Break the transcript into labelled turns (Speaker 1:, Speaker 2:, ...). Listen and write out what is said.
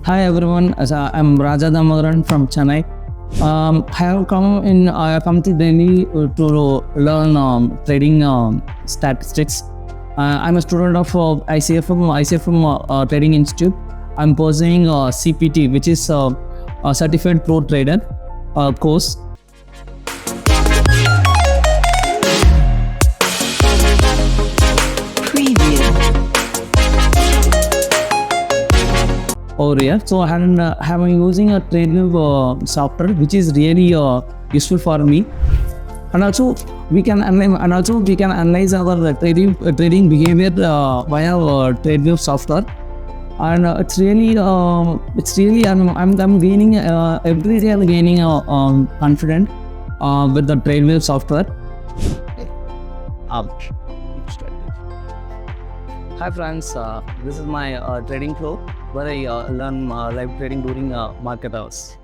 Speaker 1: Hi everyone, I'm Raja Damodaram from Chennai. I have come to Delhi to learn trading statistics. I'm a student of ICFM Trading Institute. I'm pursuing CPT, which is a Certified Pro Trader course. Over here. So I'm using a TradeView software, which is really useful for me. And also we can analyze our trading behavior via TradeView software. And it's really I'm gaining every day. I'm gaining confident with the TradeView software. Hi friends, this is my trading flow where I learn live trading during market hours.